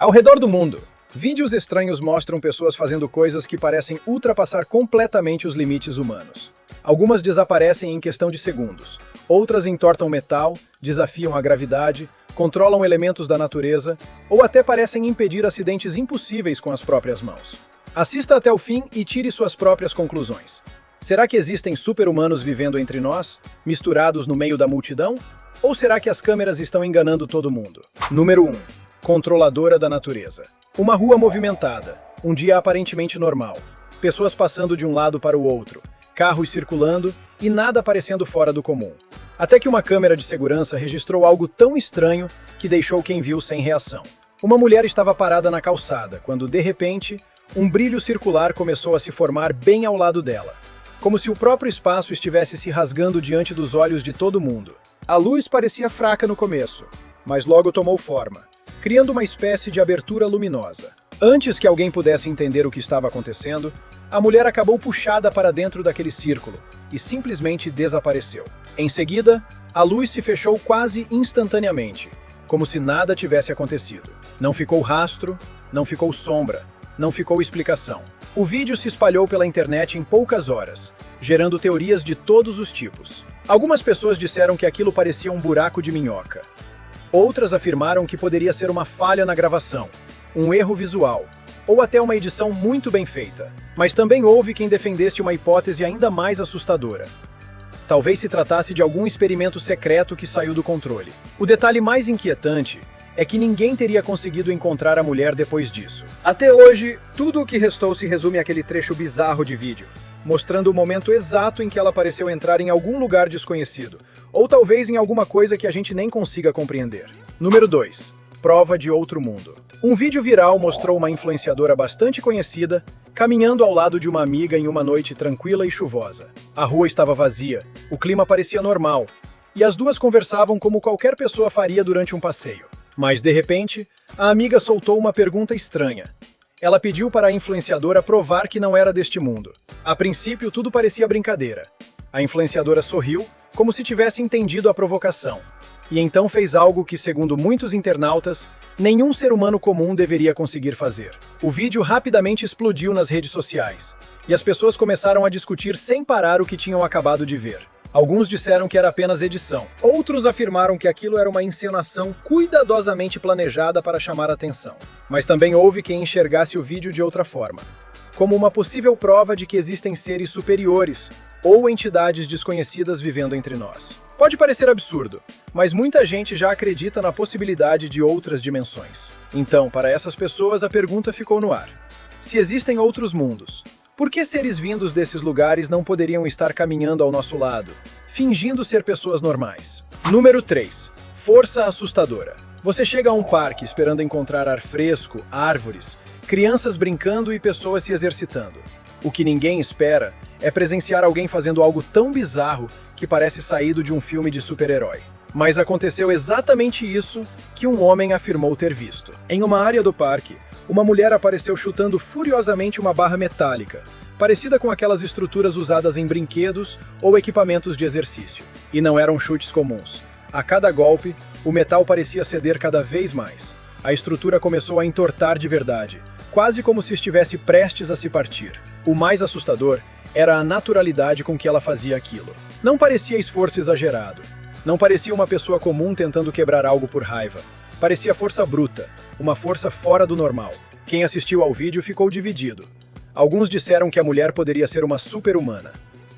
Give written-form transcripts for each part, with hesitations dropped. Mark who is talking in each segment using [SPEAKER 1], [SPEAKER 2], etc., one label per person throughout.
[SPEAKER 1] Ao redor do mundo, vídeos estranhos mostram pessoas fazendo coisas que parecem ultrapassar completamente os limites humanos. Algumas desaparecem em questão de segundos, outras entortam metal, desafiam a gravidade, controlam elementos da natureza ou até parecem impedir acidentes impossíveis com as próprias mãos. Assista até o fim e tire suas próprias conclusões. Será que existem super-humanos vivendo entre nós, misturados no meio da multidão? Ou será que as câmeras estão enganando todo mundo? Número 1. Controladora da natureza. Uma rua movimentada, um dia aparentemente normal. Pessoas passando de um lado para o outro, carros circulando e nada parecendo fora do comum. Até que uma câmera de segurança registrou algo tão estranho que deixou quem viu sem reação. Uma mulher estava parada na calçada, quando, de repente, um brilho circular começou a se formar bem ao lado dela, como se o próprio espaço estivesse se rasgando diante dos olhos de todo mundo. A luz parecia fraca no começo, mas logo tomou forma, criando uma espécie de abertura luminosa. Antes que alguém pudesse entender o que estava acontecendo, a mulher acabou puxada para dentro daquele círculo e simplesmente desapareceu. Em seguida, a luz se fechou quase instantaneamente, como se nada tivesse acontecido. Não ficou rastro, não ficou sombra, não ficou explicação. O vídeo se espalhou pela internet em poucas horas, gerando teorias de todos os tipos. Algumas pessoas disseram que aquilo parecia um buraco de minhoca. Outras afirmaram que poderia ser uma falha na gravação, um erro visual, ou até uma edição muito bem feita. Mas também houve quem defendesse uma hipótese ainda mais assustadora. Talvez se tratasse de algum experimento secreto que saiu do controle. O detalhe mais inquietante é que ninguém teria conseguido encontrar a mulher depois disso. Até hoje, tudo o que restou se resume àquele trecho bizarro de vídeo, mostrando o momento exato em que ela pareceu entrar em algum lugar desconhecido, ou talvez em alguma coisa que a gente nem consiga compreender. Número 2. Prova de outro mundo. Um vídeo viral mostrou uma influenciadora bastante conhecida caminhando ao lado de uma amiga em uma noite tranquila e chuvosa. A rua estava vazia, o clima parecia normal, e as duas conversavam como qualquer pessoa faria durante um passeio. Mas, de repente, a amiga soltou uma pergunta estranha. Ela pediu para a influenciadora provar que não era deste mundo. A princípio, tudo parecia brincadeira. A influenciadora sorriu, como se tivesse entendido a provocação. E então fez algo que, segundo muitos internautas, nenhum ser humano comum deveria conseguir fazer. O vídeo rapidamente explodiu nas redes sociais, e as pessoas começaram a discutir sem parar o que tinham acabado de ver. Alguns disseram que era apenas edição. Outros afirmaram que aquilo era uma encenação cuidadosamente planejada para chamar a atenção. Mas também houve quem enxergasse o vídeo de outra forma, como uma possível prova de que existem seres superiores ou entidades desconhecidas vivendo entre nós. Pode parecer absurdo, mas muita gente já acredita na possibilidade de outras dimensões. Então, para essas pessoas, a pergunta ficou no ar. Se existem outros mundos, por que seres vindos desses lugares não poderiam estar caminhando ao nosso lado, fingindo ser pessoas normais? Número 3. Força assustadora. Você chega a um parque esperando encontrar ar fresco, árvores, crianças brincando e pessoas se exercitando. O que ninguém espera é presenciar alguém fazendo algo tão bizarro que parece saído de um filme de super-herói. Mas aconteceu exatamente isso que um homem afirmou ter visto. Em uma área do parque, uma mulher apareceu chutando furiosamente uma barra metálica, parecida com aquelas estruturas usadas em brinquedos ou equipamentos de exercício. E não eram chutes comuns. A cada golpe, o metal parecia ceder cada vez mais. A estrutura começou a entortar de verdade, quase como se estivesse prestes a se partir. O mais assustador era a naturalidade com que ela fazia aquilo. Não parecia esforço exagerado. Não parecia uma pessoa comum tentando quebrar algo por raiva. Parecia força bruta, uma força fora do normal. Quem assistiu ao vídeo ficou dividido. Alguns disseram que a mulher poderia ser uma super-humana.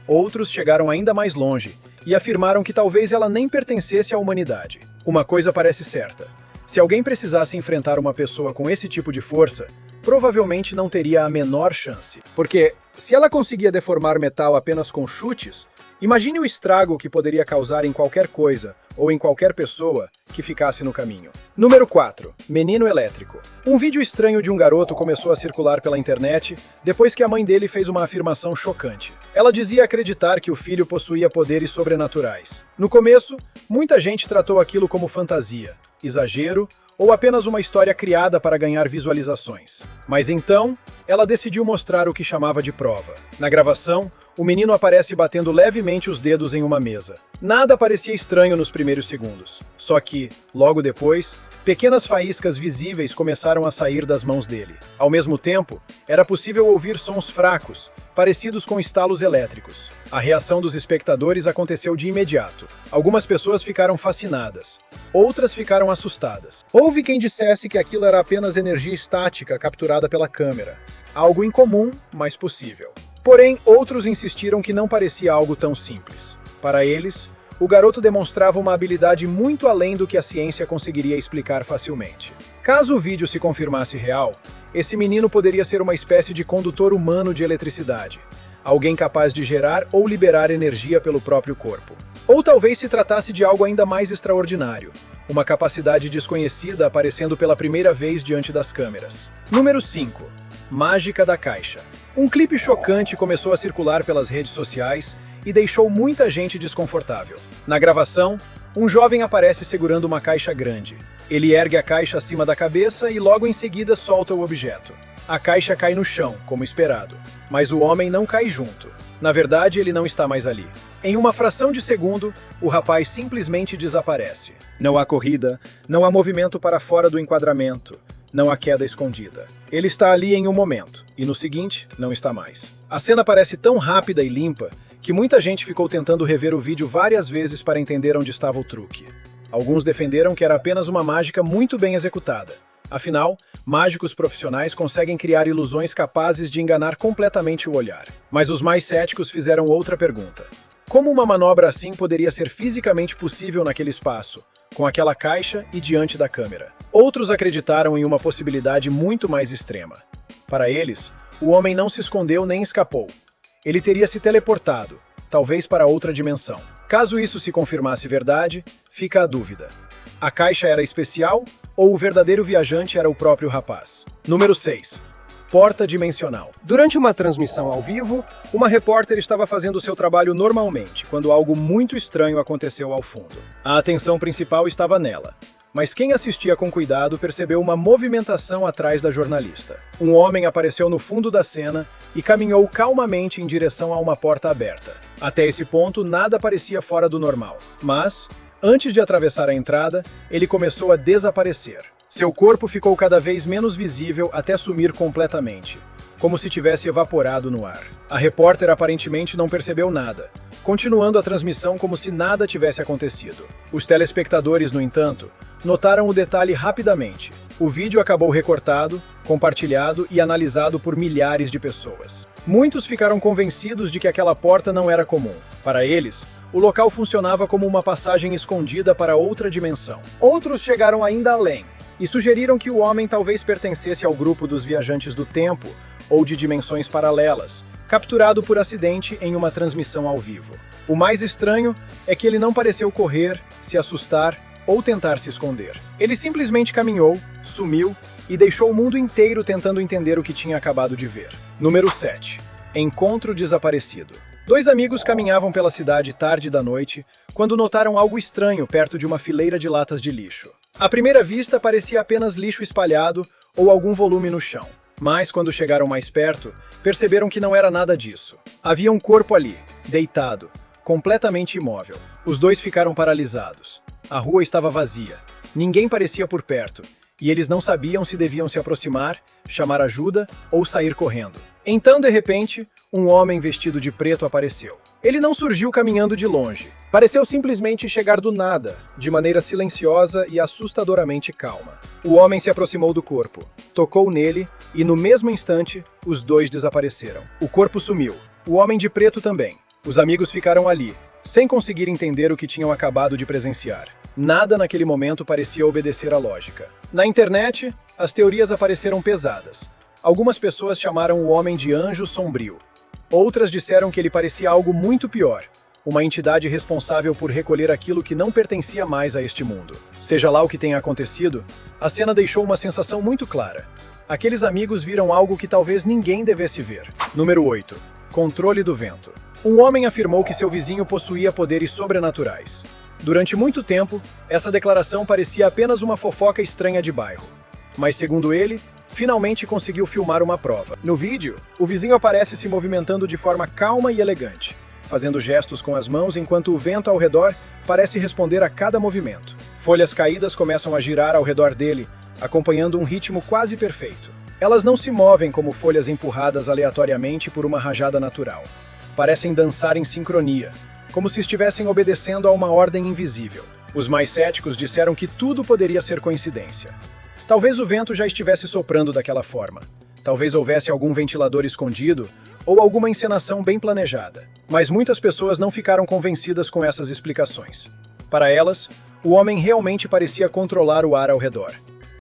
[SPEAKER 1] Outros chegaram ainda mais longe e afirmaram que talvez ela nem pertencesse à humanidade. Uma coisa parece certa. Se alguém precisasse enfrentar uma pessoa com esse tipo de força, provavelmente não teria a menor chance. Porque, se ela conseguia deformar metal apenas com chutes, imagine o estrago que poderia causar em qualquer coisa ou em qualquer pessoa que ficasse no caminho. Número 4. Menino elétrico. Um vídeo estranho de um garoto começou a circular pela internet depois que a mãe dele fez uma afirmação chocante. Ela dizia acreditar que o filho possuía poderes sobrenaturais. No começo, muita gente tratou aquilo como fantasia, exagero ou apenas uma história criada para ganhar visualizações. Mas então, ela decidiu mostrar o que chamava de prova. Na gravação, o menino aparece batendo levemente os dedos em uma mesa. Nada parecia estranho nos primeiros segundos. Só que, logo depois, Pequenas faíscas visíveis começaram a sair das mãos dele. Ao mesmo tempo, era possível ouvir sons fracos, parecidos com estalos elétricos. A reação dos espectadores aconteceu de imediato. Algumas pessoas ficaram fascinadas, outras ficaram assustadas. Houve quem dissesse que aquilo era apenas energia estática capturada pela câmera. Algo incomum, mas possível. Porém, outros insistiram que não parecia algo tão simples. Para eles, o garoto demonstrava uma habilidade muito além do que a ciência conseguiria explicar facilmente. Caso o vídeo se confirmasse real, esse menino poderia ser uma espécie de condutor humano de eletricidade, alguém capaz de gerar ou liberar energia pelo próprio corpo. Ou talvez se tratasse de algo ainda mais extraordinário, uma capacidade desconhecida aparecendo pela primeira vez diante das câmeras. Número 5. Mágica da caixa. Um clipe chocante começou a circular pelas redes sociais e deixou muita gente desconfortável. Na gravação, um jovem aparece segurando uma caixa grande. Ele ergue a caixa acima da cabeça e logo em seguida solta o objeto. A caixa cai no chão, como esperado, mas o homem não cai junto. Na verdade, ele não está mais ali. Em uma fração de segundo, o rapaz simplesmente desaparece. Não há corrida, não há movimento para fora do enquadramento, não há queda escondida. Ele está ali em um momento, e no seguinte, não está mais. A cena parece tão rápida e limpa que muita gente ficou tentando rever o vídeo várias vezes para entender onde estava o truque. Alguns defenderam que era apenas uma mágica muito bem executada. Afinal, mágicos profissionais conseguem criar ilusões capazes de enganar completamente o olhar. Mas os mais céticos fizeram outra pergunta. Como uma manobra assim poderia ser fisicamente possível naquele espaço, com aquela caixa e diante da câmera? Outros acreditaram em uma possibilidade muito mais extrema. Para eles, o homem não se escondeu nem escapou. Ele teria se teleportado, talvez para outra dimensão. Caso isso se confirmasse verdade, fica a dúvida. A caixa era especial ou o verdadeiro viajante era o próprio rapaz? Número 6. Porta dimensional. Durante uma transmissão ao vivo, uma repórter estava fazendo seu trabalho normalmente, quando algo muito estranho aconteceu ao fundo. A atenção principal estava nela. Mas quem assistia com cuidado percebeu uma movimentação atrás da jornalista. Um homem apareceu no fundo da cena e caminhou calmamente em direção a uma porta aberta. Até esse ponto, nada parecia fora do normal. Mas, antes de atravessar a entrada, ele começou a desaparecer. Seu corpo ficou cada vez menos visível até sumir completamente, como se tivesse evaporado no ar. A repórter aparentemente não percebeu nada, continuando a transmissão como se nada tivesse acontecido. Os telespectadores, no entanto, notaram o detalhe rapidamente. O vídeo acabou recortado, compartilhado e analisado por milhares de pessoas. Muitos ficaram convencidos de que aquela porta não era comum. Para eles, o local funcionava como uma passagem escondida para outra dimensão. Outros chegaram ainda além e sugeriram que o homem talvez pertencesse ao grupo dos viajantes do tempo ou de dimensões paralelas, capturado por acidente em uma transmissão ao vivo. O mais estranho é que ele não pareceu correr, se assustar ou tentar se esconder. Ele simplesmente caminhou, sumiu e deixou o mundo inteiro tentando entender o que tinha acabado de ver. Número 7. Encontro desaparecido. Dois amigos caminhavam pela cidade tarde da noite quando notaram algo estranho perto de uma fileira de latas de lixo. À primeira vista, parecia apenas lixo espalhado ou algum volume no chão. Mas, quando chegaram mais perto, perceberam que não era nada disso. Havia um corpo ali, deitado, completamente imóvel. Os dois ficaram paralisados. A rua estava vazia. Ninguém parecia por perto, e eles não sabiam se deviam se aproximar, chamar ajuda ou sair correndo. Então, de repente, um homem vestido de preto apareceu. Ele não surgiu caminhando de longe. Pareceu simplesmente chegar do nada, de maneira silenciosa e assustadoramente calma. O homem se aproximou do corpo, tocou nele e, no mesmo instante, os dois desapareceram. O corpo sumiu. O homem de preto também. Os amigos ficaram ali, sem conseguir entender o que tinham acabado de presenciar. Nada naquele momento parecia obedecer à lógica. Na internet, as teorias apareceram pesadas. Algumas pessoas chamaram o homem de anjo sombrio. Outras disseram que ele parecia algo muito pior, uma entidade responsável por recolher aquilo que não pertencia mais a este mundo. Seja lá o que tenha acontecido, a cena deixou uma sensação muito clara. Aqueles amigos viram algo que talvez ninguém devesse ver. Número 8. Controle do vento. Um homem afirmou que seu vizinho possuía poderes sobrenaturais. Durante muito tempo, essa declaração parecia apenas uma fofoca estranha de bairro. Mas, segundo ele, finalmente conseguiu filmar uma prova. No vídeo, o vizinho aparece se movimentando de forma calma e elegante, fazendo gestos com as mãos enquanto o vento ao redor parece responder a cada movimento. Folhas caídas começam a girar ao redor dele, acompanhando um ritmo quase perfeito. Elas não se movem como folhas empurradas aleatoriamente por uma rajada natural. Parecem dançar em sincronia, como se estivessem obedecendo a uma ordem invisível. Os mais céticos disseram que tudo poderia ser coincidência. Talvez o vento já estivesse soprando daquela forma. Talvez houvesse algum ventilador escondido ou alguma encenação bem planejada. Mas muitas pessoas não ficaram convencidas com essas explicações. Para elas, o homem realmente parecia controlar o ar ao redor.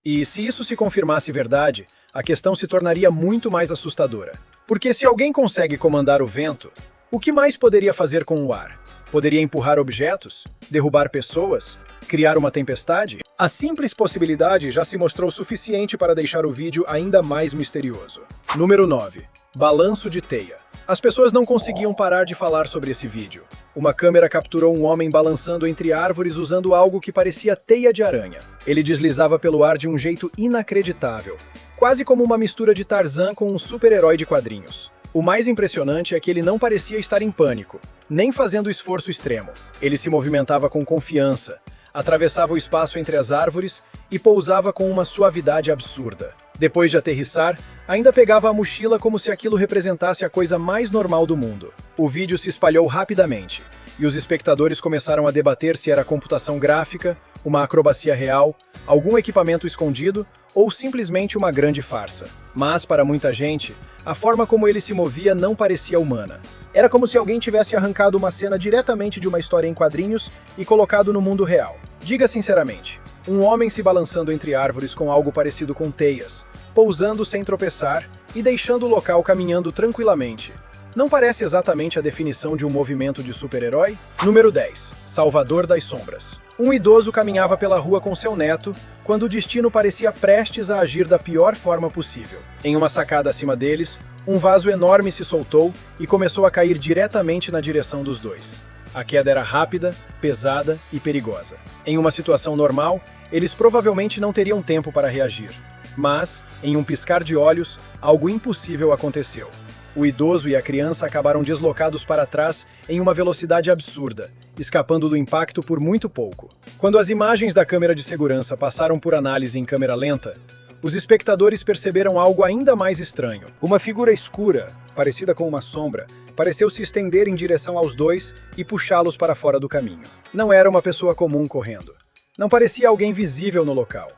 [SPEAKER 1] E se isso se confirmasse verdade, a questão se tornaria muito mais assustadora. Porque se alguém consegue comandar o vento, o que mais poderia fazer com o ar? Poderia empurrar objetos? Derrubar pessoas? Criar uma tempestade? A simples possibilidade já se mostrou suficiente para deixar o vídeo ainda mais misterioso. Número 9. Balanço de teia. As pessoas não conseguiam parar de falar sobre esse vídeo. Uma câmera capturou um homem balançando entre árvores usando algo que parecia teia de aranha. Ele deslizava pelo ar de um jeito inacreditável, quase como uma mistura de Tarzan com um super-herói de quadrinhos. O mais impressionante é que ele não parecia estar em pânico, nem fazendo esforço extremo. Ele se movimentava com confiança, atravessava o espaço entre as árvores e pousava com uma suavidade absurda. Depois de aterrissar, ainda pegava a mochila como se aquilo representasse a coisa mais normal do mundo. O vídeo se espalhou rapidamente, e os espectadores começaram a debater se era computação gráfica, uma acrobacia real, algum equipamento escondido ou simplesmente uma grande farsa. Mas, para muita gente, a forma como ele se movia não parecia humana. Era como se alguém tivesse arrancado uma cena diretamente de uma história em quadrinhos e colocado no mundo real. Diga sinceramente, um homem se balançando entre árvores com algo parecido com teias, pousando sem tropeçar e deixando o local caminhando tranquilamente. Não parece exatamente a definição de um movimento de super-herói? Número 10. Salvador das Sombras. Um idoso caminhava pela rua com seu neto, quando o destino parecia prestes a agir da pior forma possível. Em uma sacada acima deles, um vaso enorme se soltou e começou a cair diretamente na direção dos dois. A queda era rápida, pesada e perigosa. Em uma situação normal, eles provavelmente não teriam tempo para reagir. Mas, em um piscar de olhos, algo impossível aconteceu. O idoso e a criança acabaram deslocados para trás em uma velocidade absurda, escapando do impacto por muito pouco. Quando as imagens da câmera de segurança passaram por análise em câmera lenta, os espectadores perceberam algo ainda mais estranho. Uma figura escura, parecida com uma sombra, pareceu se estender em direção aos dois e puxá-los para fora do caminho. Não era uma pessoa comum correndo. Não parecia alguém visível no local.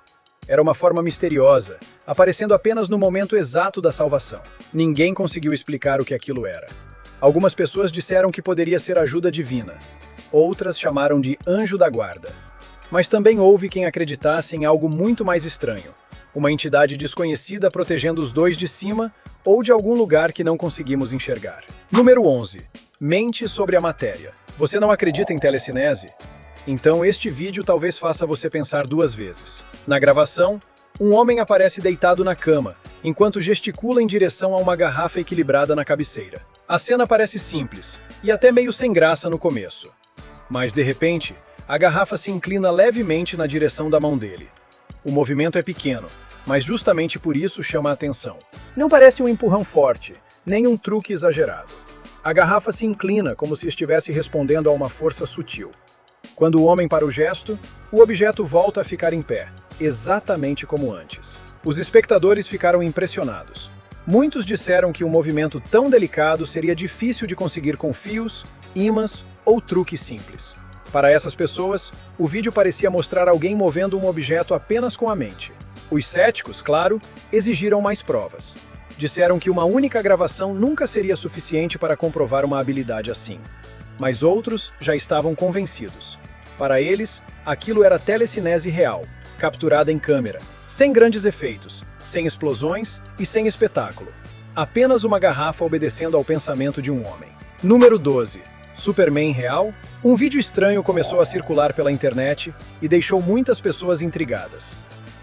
[SPEAKER 1] Era uma forma misteriosa, aparecendo apenas no momento exato da salvação. Ninguém conseguiu explicar o que aquilo era. Algumas pessoas disseram que poderia ser ajuda divina. Outras chamaram de anjo da guarda. Mas também houve quem acreditasse em algo muito mais estranho. Uma entidade desconhecida protegendo os dois de cima ou de algum lugar que não conseguimos enxergar. Número 11. Mente sobre a matéria. Você não acredita em telecinese? Então este vídeo talvez faça você pensar duas vezes. Na gravação, um homem aparece deitado na cama, enquanto gesticula em direção a uma garrafa equilibrada na cabeceira. A cena parece simples, e até meio sem graça no começo. Mas, de repente, a garrafa se inclina levemente na direção da mão dele. O movimento é pequeno, mas justamente por isso chama a atenção. Não parece um empurrão forte, nem um truque exagerado. A garrafa se inclina como se estivesse respondendo a uma força sutil. Quando o homem para o gesto, o objeto volta a ficar em pé, exatamente como antes. Os espectadores ficaram impressionados. Muitos disseram que um movimento tão delicado seria difícil de conseguir com fios, ímãs ou truques simples. Para essas pessoas, o vídeo parecia mostrar alguém movendo um objeto apenas com a mente. Os céticos, claro, exigiram mais provas. Disseram que uma única gravação nunca seria suficiente para comprovar uma habilidade assim. Mas outros já estavam convencidos. Para eles, aquilo era telecinese real, capturada em câmera, sem grandes efeitos, sem explosões e sem espetáculo. Apenas uma garrafa obedecendo ao pensamento de um homem. Número 12. Superman real? Um vídeo estranho começou a circular pela internet e deixou muitas pessoas intrigadas.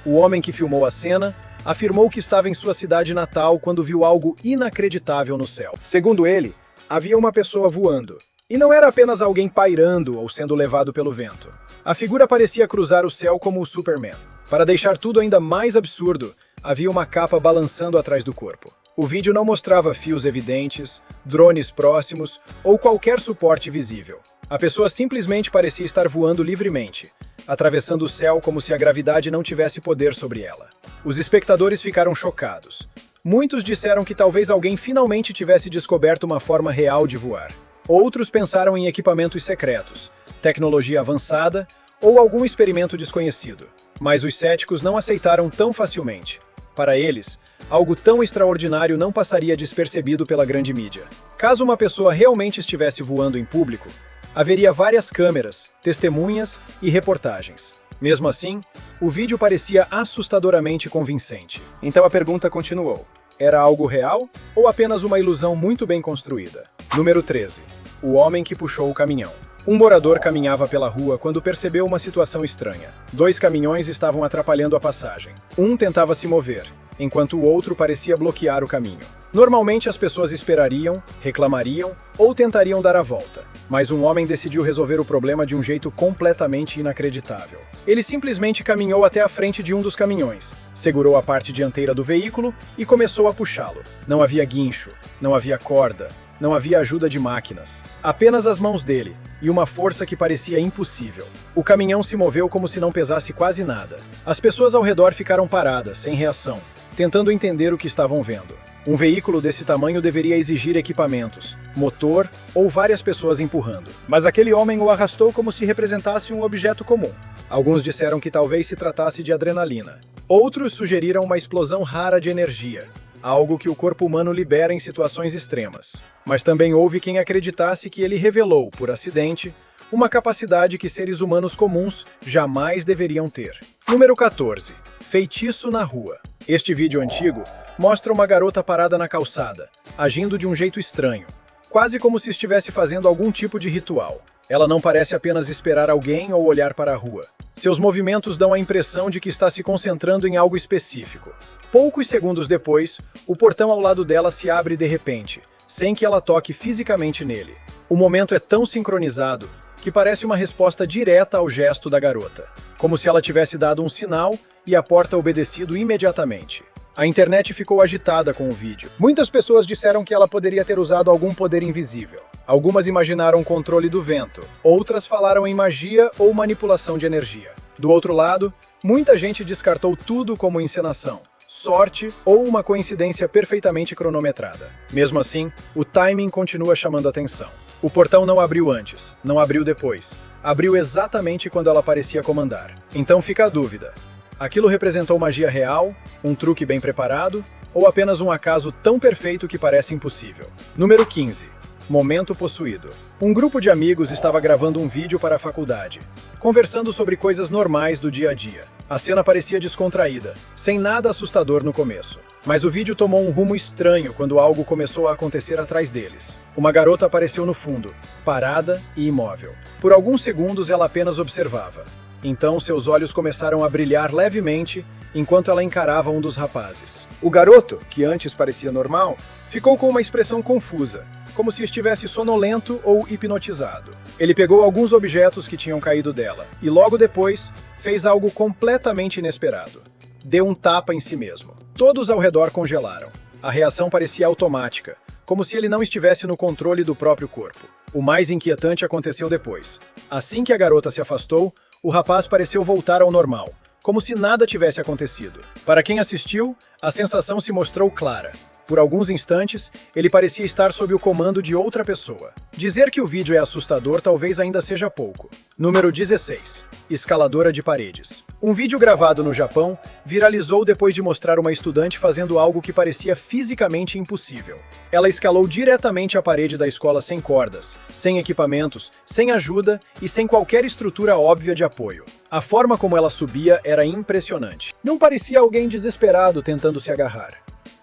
[SPEAKER 1] O homem que filmou a cena afirmou que estava em sua cidade natal quando viu algo inacreditável no céu. Segundo ele, havia uma pessoa voando. E não era apenas alguém pairando ou sendo levado pelo vento. A figura parecia cruzar o céu como o Superman. Para deixar tudo ainda mais absurdo, havia uma capa balançando atrás do corpo. O vídeo não mostrava fios evidentes, drones próximos ou qualquer suporte visível. A pessoa simplesmente parecia estar voando livremente, atravessando o céu como se a gravidade não tivesse poder sobre ela. Os espectadores ficaram chocados. Muitos disseram que talvez alguém finalmente tivesse descoberto uma forma real de voar. Outros pensaram em equipamentos secretos, tecnologia avançada ou algum experimento desconhecido. Mas os céticos não aceitaram tão facilmente. Para eles, algo tão extraordinário não passaria despercebido pela grande mídia. Caso uma pessoa realmente estivesse voando em público, haveria várias câmeras, testemunhas e reportagens. Mesmo assim, o vídeo parecia assustadoramente convincente. Então a pergunta continuou: era algo real ou apenas uma ilusão muito bem construída? Número 13. O homem que puxou o caminhão. Um morador caminhava pela rua quando percebeu uma situação estranha. 2 caminhões estavam atrapalhando a passagem. Um tentava se mover, enquanto o outro parecia bloquear o caminho. Normalmente as pessoas esperariam, reclamariam ou tentariam dar a volta, mas um homem decidiu resolver o problema de um jeito completamente inacreditável. Ele simplesmente caminhou até a frente de um dos caminhões, segurou a parte dianteira do veículo e começou a puxá-lo. Não havia guincho, não havia corda, não havia ajuda de máquinas. Apenas as mãos dele, e uma força que parecia impossível. O caminhão se moveu como se não pesasse quase nada. As pessoas ao redor ficaram paradas, sem reação, tentando entender o que estavam vendo. Um veículo desse tamanho deveria exigir equipamentos, motor ou várias pessoas empurrando. Mas aquele homem o arrastou como se representasse um objeto comum. Alguns disseram que talvez se tratasse de adrenalina. Outros sugeriram uma explosão rara de energia, algo que o corpo humano libera em situações extremas. Mas também houve quem acreditasse que ele revelou, por acidente, uma capacidade que seres humanos comuns jamais deveriam ter. Número 14. Feitiço na rua. Este vídeo antigo mostra uma garota parada na calçada, agindo de um jeito estranho, quase como se estivesse fazendo algum tipo de ritual. Ela não parece apenas esperar alguém ou olhar para a rua. Seus movimentos dão a impressão de que está se concentrando em algo específico. Poucos segundos depois, o portão ao lado dela se abre de repente, sem que ela toque fisicamente nele. O momento é tão sincronizado que parece uma resposta direta ao gesto da garota, como se ela tivesse dado um sinal e a porta obedecido imediatamente. A internet ficou agitada com o vídeo. Muitas pessoas disseram que ela poderia ter usado algum poder invisível. Algumas imaginaram controle do vento, outras falaram em magia ou manipulação de energia. Do outro lado, muita gente descartou tudo como encenação, sorte ou uma coincidência perfeitamente cronometrada. Mesmo assim, o timing continua chamando atenção. O portão não abriu antes, não abriu depois. Abriu exatamente quando ela parecia comandar. Então fica a dúvida. Aquilo representou magia real, um truque bem preparado, ou apenas um acaso tão perfeito que parece impossível? Número 15. Momento possuído. Um grupo de amigos estava gravando um vídeo para a faculdade, conversando sobre coisas normais do dia a dia. A cena parecia descontraída, sem nada assustador no começo. Mas o vídeo tomou um rumo estranho quando algo começou a acontecer atrás deles. Uma garota apareceu no fundo, parada e imóvel. Por alguns segundos ela apenas observava. Então seus olhos começaram a brilhar levemente enquanto ela encarava um dos rapazes. O garoto, que antes parecia normal, ficou com uma expressão confusa, como se estivesse sonolento ou hipnotizado. Ele pegou alguns objetos que tinham caído dela e logo depois fez algo completamente inesperado. Deu um tapa em si mesmo. Todos ao redor congelaram. A reação parecia automática, como se ele não estivesse no controle do próprio corpo. O mais inquietante aconteceu depois. Assim que a garota se afastou, o rapaz pareceu voltar ao normal, como se nada tivesse acontecido. Para quem assistiu, a sensação se mostrou clara. Por alguns instantes, ele parecia estar sob o comando de outra pessoa. Dizer que o vídeo é assustador talvez ainda seja pouco. Número 16. Escaladora de paredes. Um vídeo gravado no Japão viralizou depois de mostrar uma estudante fazendo algo que parecia fisicamente impossível. Ela escalou diretamente a parede da escola sem cordas, sem equipamentos, sem ajuda e sem qualquer estrutura óbvia de apoio. A forma como ela subia era impressionante. Não parecia alguém desesperado tentando se agarrar.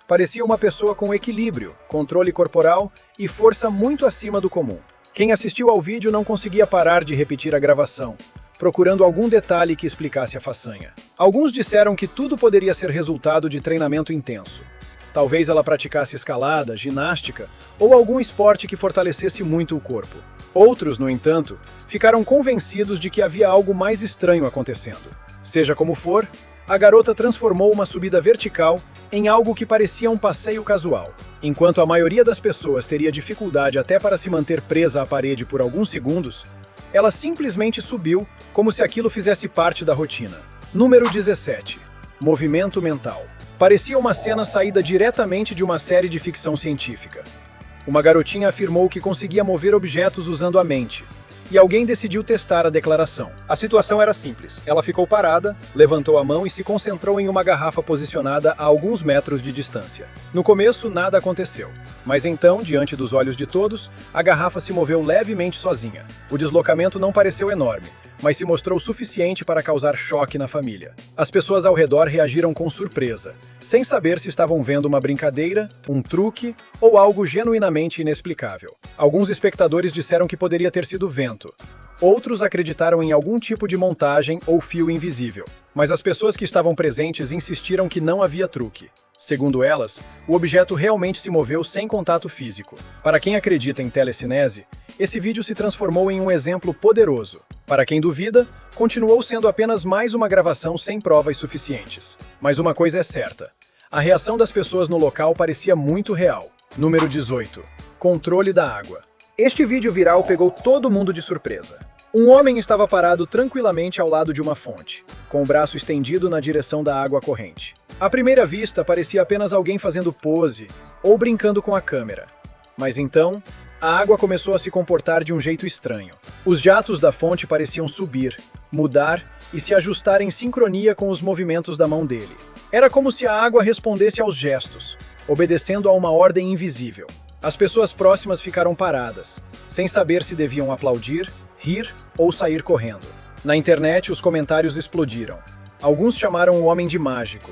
[SPEAKER 1] Parecia uma pessoa com equilíbrio, controle corporal e força muito acima do comum. Quem assistiu ao vídeo não conseguia parar de repetir a gravação, procurando algum detalhe que explicasse a façanha. Alguns disseram que tudo poderia ser resultado de treinamento intenso. Talvez ela praticasse escalada, ginástica ou algum esporte que fortalecesse muito o corpo. Outros, no entanto, ficaram convencidos de que havia algo mais estranho acontecendo. Seja como for, a garota transformou uma subida vertical em algo que parecia um passeio casual. Enquanto a maioria das pessoas teria dificuldade até para se manter presa à parede por alguns segundos, Ela simplesmente subiu, como se aquilo fizesse parte da rotina. Número 17. Movimento mental. Parecia uma cena saída diretamente de uma série de ficção científica. Uma garotinha afirmou que conseguia mover objetos usando a mente, e alguém decidiu testar a declaração. A situação era simples. Ela ficou parada, levantou a mão e se concentrou em uma garrafa posicionada a alguns metros de distância. No começo, nada aconteceu. Mas então, diante dos olhos de todos, a garrafa se moveu levemente sozinha. O deslocamento não pareceu enorme, mas se mostrou suficiente para causar choque na família. As pessoas ao redor reagiram com surpresa, sem saber se estavam vendo uma brincadeira, um truque ou algo genuinamente inexplicável. Alguns espectadores disseram que poderia ter sido vento. Outros acreditaram em algum tipo de montagem ou fio invisível. Mas as pessoas que estavam presentes insistiram que não havia truque. Segundo elas, o objeto realmente se moveu sem contato físico. Para quem acredita em telecinese, esse vídeo se transformou em um exemplo poderoso. Para quem duvida, continuou sendo apenas mais uma gravação sem provas suficientes. Mas uma coisa é certa: a reação das pessoas no local parecia muito real. Número 18. Controle da água. Este vídeo viral pegou todo mundo de surpresa. Um homem estava parado tranquilamente ao lado de uma fonte, com o braço estendido na direção da água corrente. À primeira vista, parecia apenas alguém fazendo pose ou brincando com a câmera. Mas então, a água começou a se comportar de um jeito estranho. Os jatos da fonte pareciam subir, mudar e se ajustar em sincronia com os movimentos da mão dele. Era como se a água respondesse aos gestos, obedecendo a uma ordem invisível. As pessoas próximas ficaram paradas, sem saber se deviam aplaudir, rir ou sair correndo. Na internet, os comentários explodiram. Alguns chamaram o homem de mágico.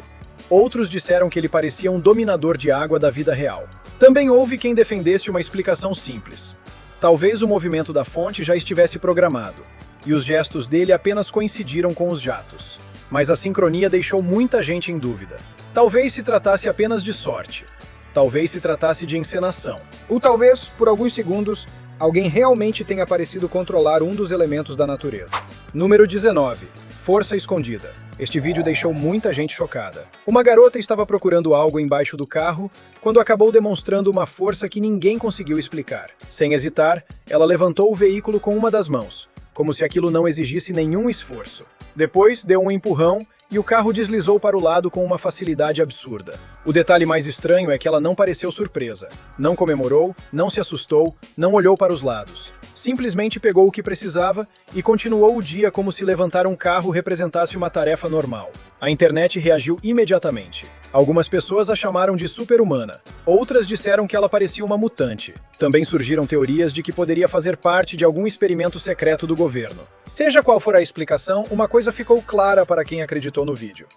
[SPEAKER 1] Outros disseram que ele parecia um dominador de água da vida real. Também houve quem defendesse uma explicação simples. Talvez o movimento da fonte já estivesse programado, e os gestos dele apenas coincidiram com os jatos. Mas a sincronia deixou muita gente em dúvida. Talvez se tratasse apenas de sorte. Talvez se tratasse de encenação. Ou talvez, por alguns segundos, alguém realmente tenha parecido controlar um dos elementos da natureza. Número 19. Força escondida. Este vídeo deixou muita gente chocada. Uma garota estava procurando algo embaixo do carro quando acabou demonstrando uma força que ninguém conseguiu explicar. Sem hesitar, ela levantou o veículo com uma das mãos, como se aquilo não exigisse nenhum esforço. Depois, deu um empurrão e o carro deslizou para o lado com uma facilidade absurda. O detalhe mais estranho é que ela não pareceu surpresa. Não comemorou, não se assustou, não olhou para os lados. Simplesmente pegou o que precisava e continuou o dia como se levantar um carro representasse uma tarefa normal. A internet reagiu imediatamente. Algumas pessoas a chamaram de super-humana. Outras disseram que ela parecia uma mutante. Também surgiram teorias de que poderia fazer parte de algum experimento secreto do governo. Seja qual for a explicação, uma coisa ficou clara para quem acreditou no vídeo.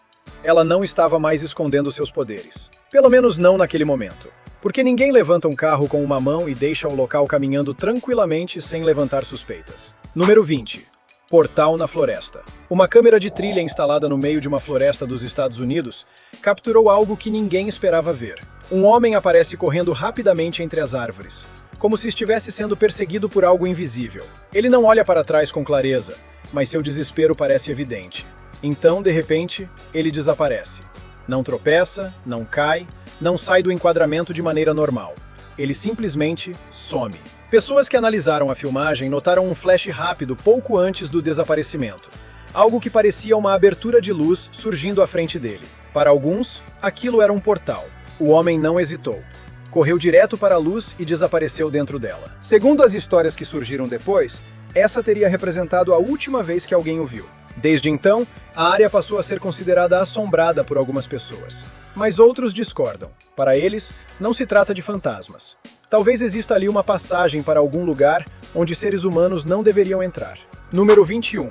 [SPEAKER 1] Ela não estava mais escondendo seus poderes. Pelo menos não naquele momento. Porque ninguém levanta um carro com uma mão e deixa o local caminhando tranquilamente sem levantar suspeitas. Número 20. Portal na floresta. Uma câmera de trilha instalada no meio de uma floresta dos Estados Unidos capturou algo que ninguém esperava ver. Um homem aparece correndo rapidamente entre as árvores, como se estivesse sendo perseguido por algo invisível. Ele não olha para trás com clareza, mas seu desespero parece evidente. Então, de repente, ele desaparece. Não tropeça, não cai, não sai do enquadramento de maneira normal. Ele simplesmente some. Pessoas que analisaram a filmagem notaram um flash rápido pouco antes do desaparecimento. Algo que parecia uma abertura de luz surgindo à frente dele. Para alguns, aquilo era um portal. O homem não hesitou. Correu direto para a luz e desapareceu dentro dela. Segundo as histórias que surgiram depois, essa teria representado a última vez que alguém o viu. Desde então, a área passou a ser considerada assombrada por algumas pessoas. Mas outros discordam. Para eles, não se trata de fantasmas. Talvez exista ali uma passagem para algum lugar onde seres humanos não deveriam entrar. Número 21.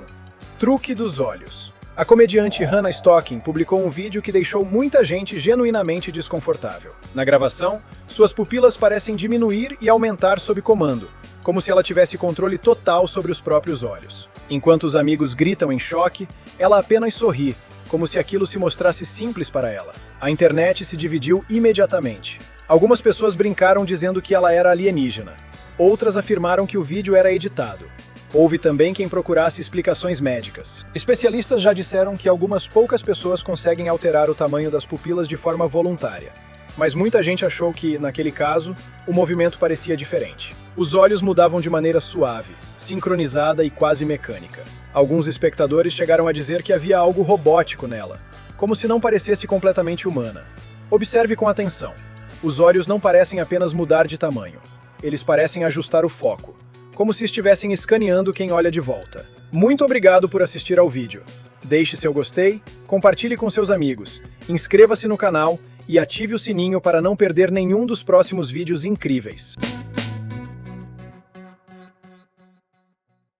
[SPEAKER 1] Truque dos olhos. A comediante Hannah Stocking publicou um vídeo que deixou muita gente genuinamente desconfortável. Na gravação, suas pupilas parecem diminuir e aumentar sob comando, como se ela tivesse controle total sobre os próprios olhos. Enquanto os amigos gritam em choque, ela apenas sorri, como se aquilo se mostrasse simples para ela. A internet se dividiu imediatamente. Algumas pessoas brincaram dizendo que ela era alienígena. Outras afirmaram que o vídeo era editado. Houve também quem procurasse explicações médicas. Especialistas já disseram que algumas poucas pessoas conseguem alterar o tamanho das pupilas de forma voluntária. Mas muita gente achou que, naquele caso, o movimento parecia diferente. Os olhos mudavam de maneira suave, sincronizada e quase mecânica. Alguns espectadores chegaram a dizer que havia algo robótico nela, como se não parecesse completamente humana. Observe com atenção. Os olhos não parecem apenas mudar de tamanho. Eles parecem ajustar o foco, como se estivessem escaneando quem olha de volta. Muito obrigado por assistir ao vídeo. Deixe seu gostei, compartilhe com seus amigos, inscreva-se no canal e ative o sininho para não perder nenhum dos próximos vídeos incríveis.